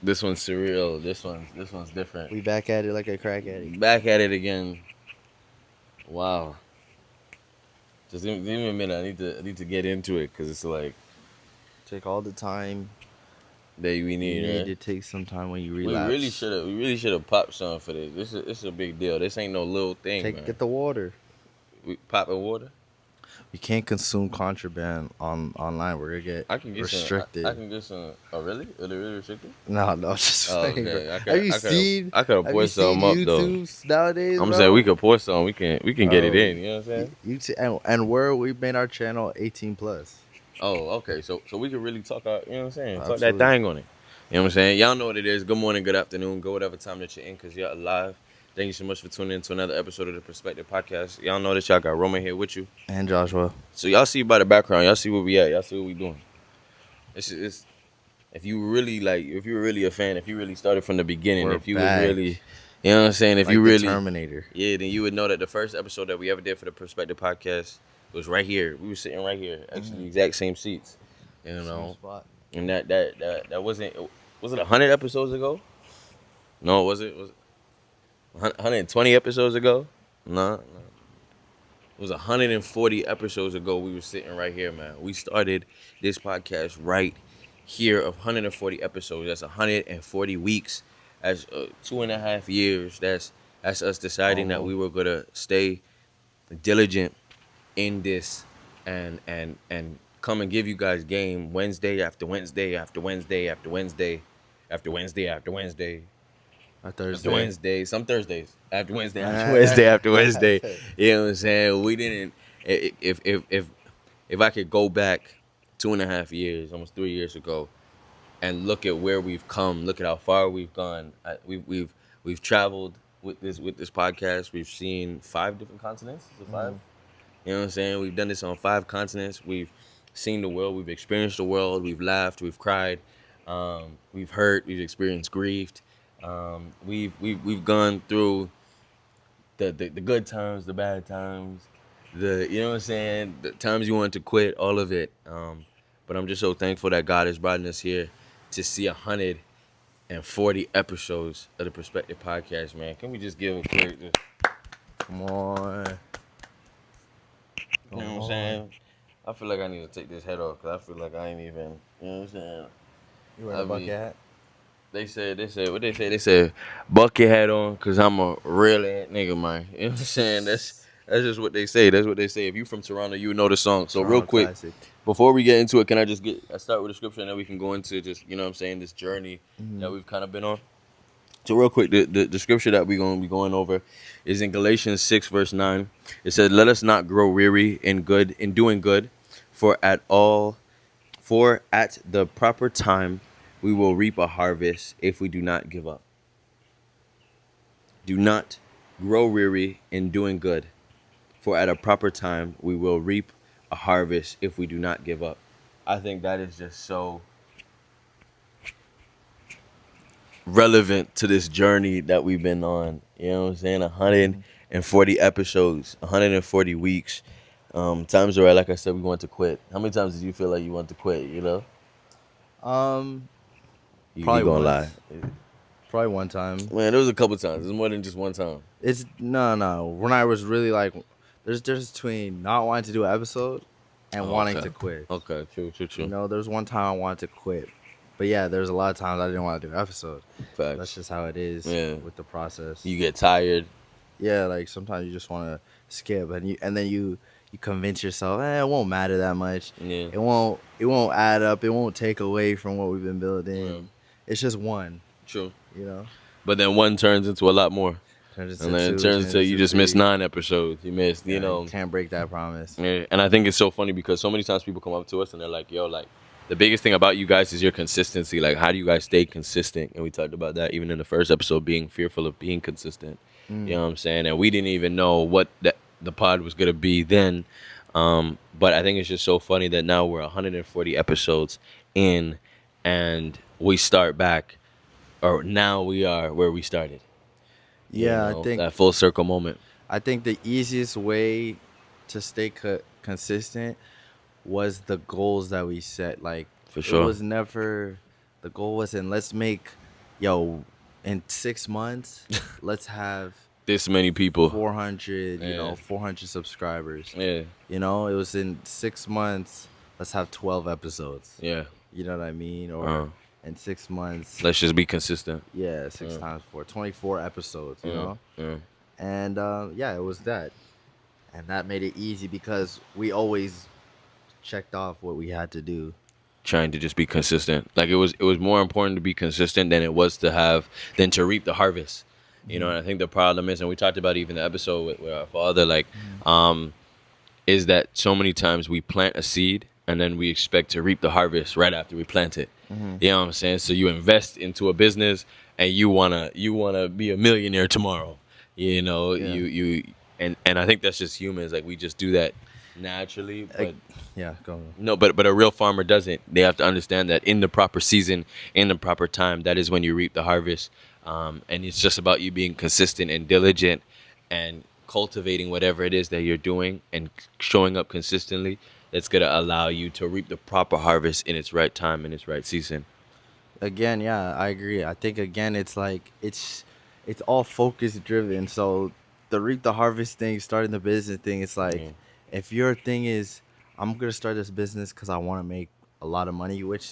This one's surreal. This one's different. We back at it like a crack addict. Back at it again. Wow. Just give me a minute. I need to get into it because it's like Take all the time that we you need, need right? to take some time when you We really relapse. should have. We really should have popped some for this. This is a big deal. This ain't no little thing, man. Get the water. We popping water. We can't consume contraband online. We're gonna get I can get some. I restricted. can get some. Oh really? Are they really restricted? No, just Oh playing, bro. okay. Have you seen? I could have Have you poured seen some up though. YouTube's nowadays, I'm saying bro? we could pour some. We can get it Bro, in. You know what I'm saying? and we made our channel 18 plus. Oh, okay. So we can really talk out, you know what I'm saying? Talk that Absolutely. thing on it. You know what I'm saying? Y'all know what it is. Good morning, good afternoon, go whatever time that you're in because you're alive. Thank you so much for tuning in to another episode of the Perspective Podcast. Y'all know that y'all got Roman here with you. And Joshua. So y'all see by the background, y'all see where we at, y'all see what we doing. It's if you really if you were really a fan, if you really started from the beginning, We're if you was back. really, you know what I'm saying? If Like you the really, Terminator. yeah, then you would know that the first episode that we ever did for the Perspective Podcast was right here. We were sitting right here, actually the exact same seats. You know, Same spot. and that wasn't. Was it 100 episodes ago? No, was it? Was it 120 episodes ago? No. It was 140 episodes ago. We were sitting right here, man. We started this podcast right here of 140 episodes. That's 140 weeks. That's 2.5 years. That's us deciding that we were gonna stay diligent in this and come and give you guys game Wednesday after Wednesday after Wednesday after Wednesday after Wednesday after Wednesday A after Thursday. Wednesday. Some Thursdays after Wednesday after Wednesday after Wednesday. You know what I'm saying? We didn't. If I could go back 2.5 years, almost 3 years ago, and look at where we've come, look at how far we've gone. We've traveled with this podcast. We've seen 5 different continents. Is it 5? You know what I'm saying? We've done this on 5 continents. We've seen the world. We've experienced the world. We've laughed. We've cried. We've hurt. We've experienced grief. We've gone through the good times, the bad times, you know what I'm saying, the times you wanted to quit, all of it. But I'm just so thankful that God has brought us here to see 140 episodes of the Perspective Podcast, man. Can we just give a quick, Come on. you know what I'm saying? I feel like I need to take this head off because I feel like I ain't even, you know what I'm saying? You wearing a bucket hat? They said, what they say? They said, buck your hat on because I'm a real ass nigga, man. You know what I'm saying? That's just what they say. That's what they say. If you from Toronto, you know the song. So real Toronto quick, classic. before we get into it, can I just start with the scripture and then we can go into just, you know what I'm saying, this journey that we've kind of been on. So real quick, the scripture that we're going to be going over is in Galatians 6, verse 9. It said, let us not grow weary in doing good, for at the proper time we will reap a harvest if we do not give up. Do not grow weary in doing good, for at a proper time we will reap a harvest if we do not give up. I think that is just so relevant to this journey that we've been on. You know what I'm saying? 140 episodes, 140 weeks. Times are right, like I said, we want to quit. How many times did you feel like you want to quit, you know? You Probably gonna once. lie. Probably one time. Man, there was a couple times. It's more than just one time. It's no. When I was really like, there's difference between not wanting to do an episode and wanting to quit. Okay, true. You know, there's one time I wanted to quit, but yeah, there's a lot of times I didn't want to do an episode. Facts. That's just how it is with the process. You get tired. Yeah, like sometimes you just want to skip, and then you convince yourself, it won't matter that much. Yeah. It won't add up. It won't take away from what we've been building. Yeah. It's just one. True. You know. But then one turns into a lot more. And then it turns into you just missed 9 episodes. You missed, you know. You can't break that promise. Yeah. And I think it's so funny because so many times people come up to us and they're like, yo, like, the biggest thing about you guys is your consistency. Like, how do you guys stay consistent? And we talked about that even in the first episode, being fearful of being consistent. You know what I'm saying? And we didn't even know what the pod was going to be then. But I think it's just so funny that now we're 140 episodes in and we start back, or now we are where we started. Yeah, You know, I think that full circle moment. I think the easiest way to stay consistent was the goals that we set. Like, For sure. it was never, the goal wasn't let's make yo, in 6 months, let's have This many people. 400, Yeah. 400 subscribers. Yeah. It was in 6 months, let's have 12 episodes. Yeah. You know what I mean? Or in 6 months, Let's just be consistent. yeah, six times four, 24 episodes, Yeah. And yeah, it was that. And that made it easy because we always checked off what we had to do. Trying to just be consistent. Like it was more important to be consistent than it was to reap the harvest. And I think the problem is, and we talked about even the episode with our father, like, is that so many times we plant a seed and then we expect to reap the harvest right after we plant it. You know what I'm saying? So you invest into a business and you wanna be a millionaire tomorrow. Yeah. And I think that's just humans. Like we just do that naturally, but Yeah, go on. no, but a real farmer doesn't. They have to understand that in the proper season, in the proper time, that is when you reap the harvest. And it's just about you being consistent and diligent and cultivating whatever it is that you're doing and showing up consistently. That's gonna allow you to reap the proper harvest in its right time, in its right season. Again, yeah, I agree. I think again, it's like it's all focus driven. So the reap the harvest thing, starting the business thing, it's like Yeah. if your thing is I'm gonna start this business because I want to make a lot of money, which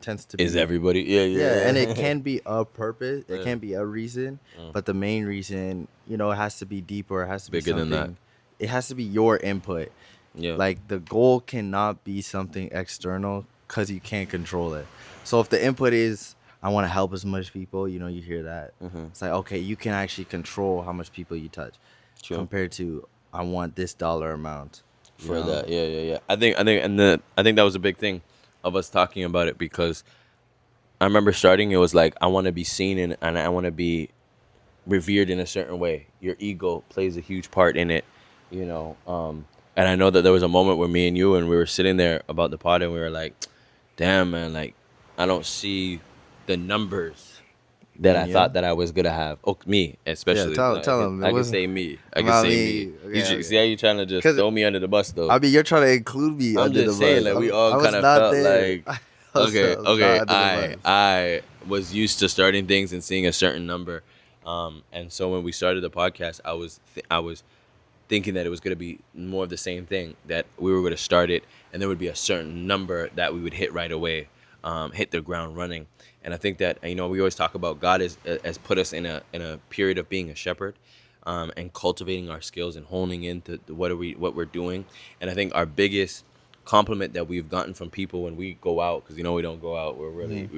tends to Is be everybody? Yeah, yeah, and it yeah. can be a purpose, it Yeah. can be a reason, but the main reason, it has to be deeper. It has to be Bigger than that. something. It has to be your input. Yeah. Like the goal cannot be something external because you can't control it. So if the input is I want to help as much people, you hear that. It's like okay, you can actually control how much people you touch, True. compared to I want this dollar amount. For that. Yeah. I think that was a big thing of us talking about it because I remember starting. It was like I want to be seen and I want to be revered in a certain way. Your ego plays a huge part in it, you know. And I know that there was a moment where me and you and we were sitting there about the pod and we were like, "Damn, man! Like, I don't see the numbers Me that I and thought you. that I was gonna have. Oh, me Yeah, especially. tell them I it can was say me. I can about say me. me. You Okay, see how you trying to just 'Cause throw me under the bus though? I mean, you're trying to include me I'm under the just saying, bus. like we all I was kind of not felt there. like, I okay, was okay, not under the I bus. I was used to starting things and seeing a certain number, and so when we started the podcast, I was thinking that it was going to be more of the same thing, that we were going to start it and there would be a certain number that we would hit right away, hit the ground running. And I think that we always talk about God has put us in a period of being a shepherd, and cultivating our skills and honing into what we're doing. And I think our biggest compliment that we've gotten from people when we go out, because we don't go out, we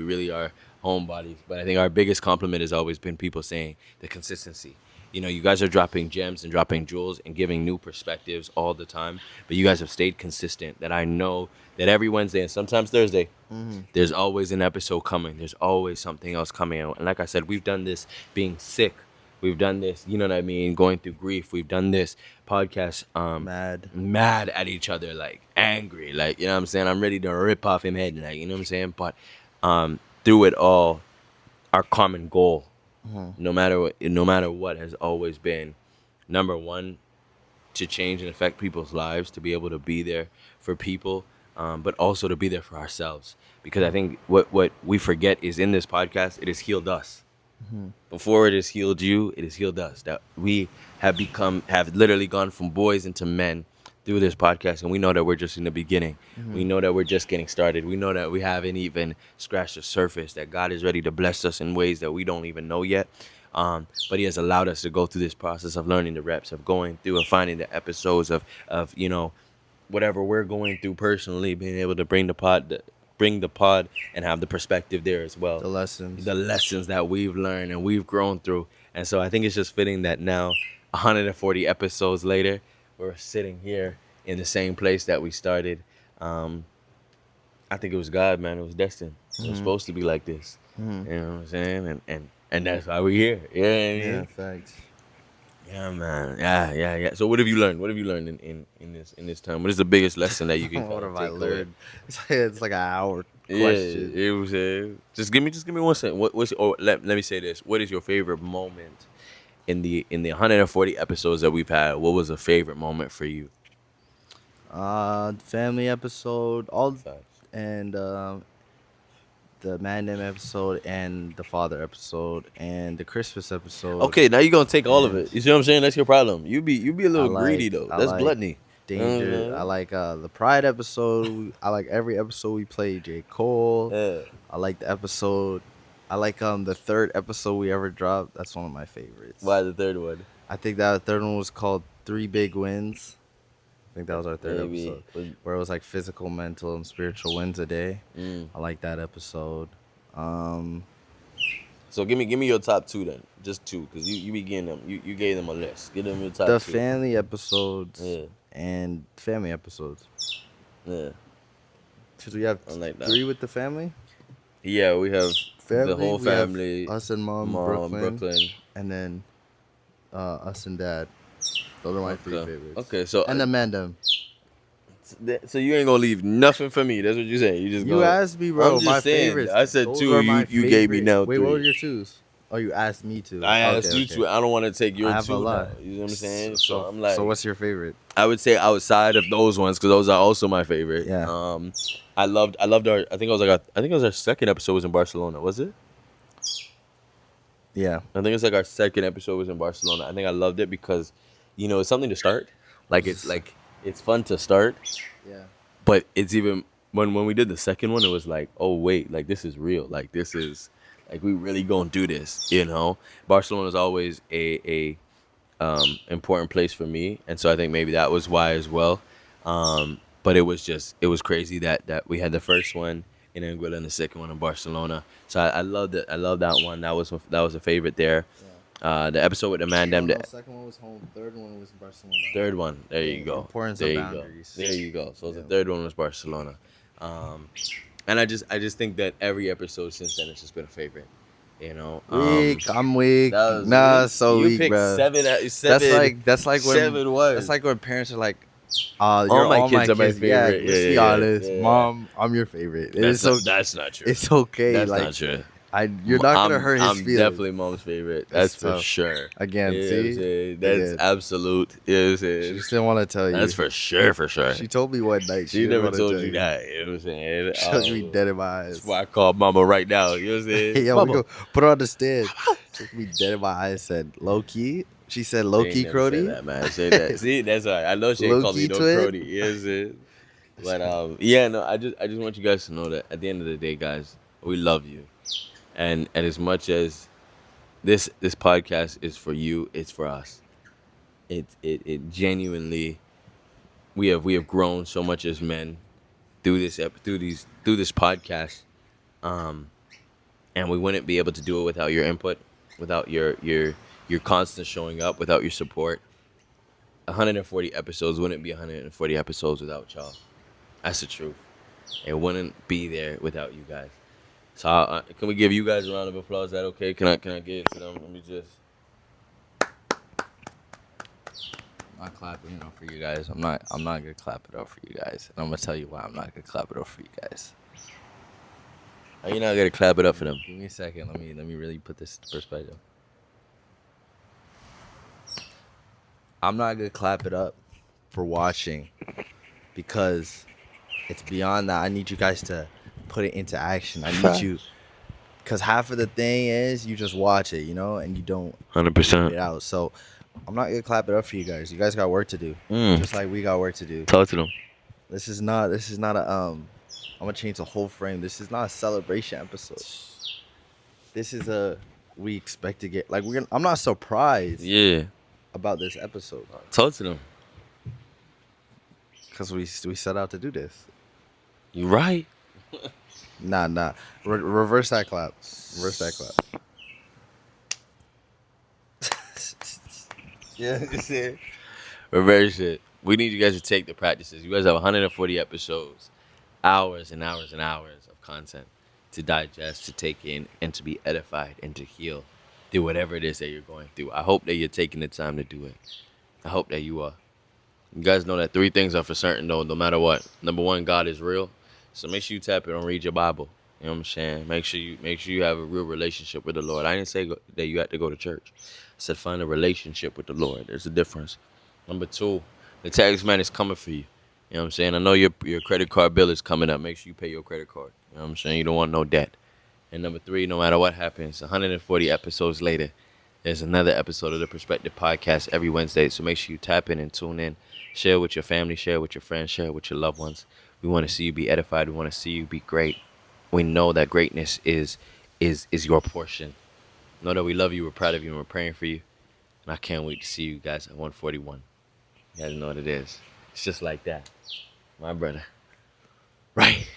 really are homebodies. But I think our biggest compliment has always been people saying the consistency. You guys are dropping gems and dropping jewels and giving new perspectives all the time, but you guys have stayed consistent. That I know that every Wednesday and sometimes Thursday, there's always an episode coming. There's always something else coming out. And like I said, we've done this being sick. We've done this, you know what I mean, going through grief. We've done this podcast, Mad. mad at each other, like angry, like you know what I'm saying. I'm ready to rip off him head, like you know what I'm saying. But through it all, our common goal, no matter what, has always been number one, to change and affect people's lives, to be able to be there for people, but also to be there for ourselves. Because I think what we forget is in this podcast, it has healed us. Before it has healed you, it has healed us. That we have literally gone from boys into men through this podcast, and we know that we're just in the beginning. We know that we're just getting started. We know that we haven't even scratched the surface. That God is ready to bless us in ways that we don't even know yet. But He has allowed us to go through this process of learning the reps, of going through and finding the episodes of whatever we're going through personally, being able to bring the pod and have the perspective there as well. The lessons. The lessons that we've learned and we've grown through. And so I think it's just fitting that now, 140 episodes later, we're sitting here in the same place that we started. I think it was God, man. It was destined. It was supposed to be like this. You know what I'm saying? And that's why we're here. You know what I mean? Yeah, thanks. Yeah, man. Yeah. So what have you learned? What have you learned in this time? What is the biggest lesson that you can What kinda have I take away? learned? It's like an hour Yeah, question. it was. Just give me 1 second. Let me say this. What is your favorite moment in the 140 episodes that we've had? What was a favorite moment for you? Family episode, all, Facts. and the Mandem episode and the Father episode and the Christmas episode. Okay, now you're gonna take all of And it. You see what I'm saying? That's your problem. You be a I little greedy like though. I That's like gluttony. Danger. I like the Pride episode. I like every episode we played J. Cole. Yeah. I like the episode. I like the third episode we ever dropped. That's one of my favorites. Why the third one? I think that third one was called Three Big Wins. I think that was our third episode, where it was like physical, mental, and spiritual wins a day. I like that episode. So give me your top two then, just two, because you be getting them. You gave them a list. Give them your top the two. family episodes Yeah. and family episodes. Yeah. Because we have like that. 3 with the family. Yeah, we have Family, the whole we have family. us and mom, Brooklyn, and then us and dad. Those are my 3 favorites. Okay, so and the Mandem. So you ain't gonna leave nothing for me. That's what you saying. You asked me, bro. I'm my just saying, favorites. I said Those 2. are my You gave me favorite. now 3. Wait, what were your 2s? Oh, you asked me to. I asked you to. I don't want to take your I have 2 a lot. now. You know what I'm saying? So I'm like. So what's your favorite? I would say outside of those ones, because those are also my favorite. Yeah. I loved our. I think it was our second episode was in Barcelona. Was it? Yeah. I think it's like our second episode was in Barcelona. I think I loved it because, it's something to start. It's fun to start. Yeah. But it's even when we did the second one, it was like, oh wait, like this is real. Like this is like we really gonna do this. Barcelona is always a important place for me, and so I think maybe that was why as well. But it was crazy that we had the first one in Anguilla and the second one in Barcelona. So I loved it. I love that one. That was a favorite there. Yeah. The episode with the Mandem. The second one was home. Third one was Barcelona. Third one. There you go. Importance there of you boundaries. Go. There you go. So the third one was Barcelona. And I just think that every episode since then has just been a favorite. Weak. I'm weak. Nah, so you weak, picked bro. Seven. That's like when 7 was. That's like when parents are like, all my kids are my favorite. Yeah, let's be honest. Yeah. Mom, I'm your favorite. That's not true. It's okay. That's not true. You're not gonna hurt his feelings. I'm definitely mom's favorite. That's for sure. Again, see, that's absolute. She just didn't want to tell you. That's for sure. She told me one night. She never told you that. You know what I'm saying? She told me dead in my eyes. That's why I called mama right now. You know what I'm saying? Yeah, Mama. we go put her on the stand. She took me dead in my eyes. Said low key. She said low key Crody. That, man. Say that. See, that's all right. I know she ain't called me no Crody. You know what I'm saying? But I just want you guys to know that at the end of the day, guys, we love you. And as much as this podcast is for you, it's for us. It genuinely, we have grown so much as men through this podcast, and we wouldn't be able to do it without your input, without your constant showing up, without your support. 140 episodes wouldn't be 140 episodes without y'all. That's the truth. It wouldn't be there without you guys. So can we give you guys a round of applause? Is that okay? Can I get into them? Let me just. I'm not clapping it up for you guys. I'm not gonna clap it up for you guys. And I'm gonna tell you why I'm not gonna clap it up for you guys. Are you not gonna clap it up for them? Give me a second. Let me really put this in perspective. I'm not gonna clap it up for watching because it's beyond that. I need you guys to put it into action. I need you, because half of the thing is you just watch it, and you don't 100% it out. So I'm not gonna clap it up for you guys. You guys got work to do, just like we got work to do. Talk to them. This is not a I'm gonna change the whole frame. This is not a celebration episode. This is we expect to get I'm not surprised. Yeah. About this episode. Talk to them. Because we set out to do this. You right. Nah. Reverse that clap. Yeah, that's it. Reverse it. We need you guys to take the practices. You guys have 140 episodes, hours and hours and hours of content to digest, to take in, and to be edified and to heal through whatever it is that you're going through. I hope that you're taking the time to do it. I hope that you are. You guys know that 3 things are for certain, though, no matter what. Number 1, God is real. So make sure you tap it and read your Bible. You know what I'm saying? Make sure you have a real relationship with the Lord. I didn't say that you had to go to church. I said find a relationship with the Lord. There's a difference. Number 2, the tax man is coming for you. You know what I'm saying? I know your credit card bill is coming up. Make sure you pay your credit card. You know what I'm saying? You don't want no debt. And number 3, no matter what happens, 140 episodes later, there's another episode of the Perspective Podcast every Wednesday. So make sure you tap in and tune in. Share with your family, share with your friends, share with your loved ones. We want to see you be edified. We want to see you be great. We know that greatness is your portion. Know that we love you, we're proud of you, and we're praying for you. And I can't wait to see you guys at 141. You guys know what it is. It's just like that. My brother. Right.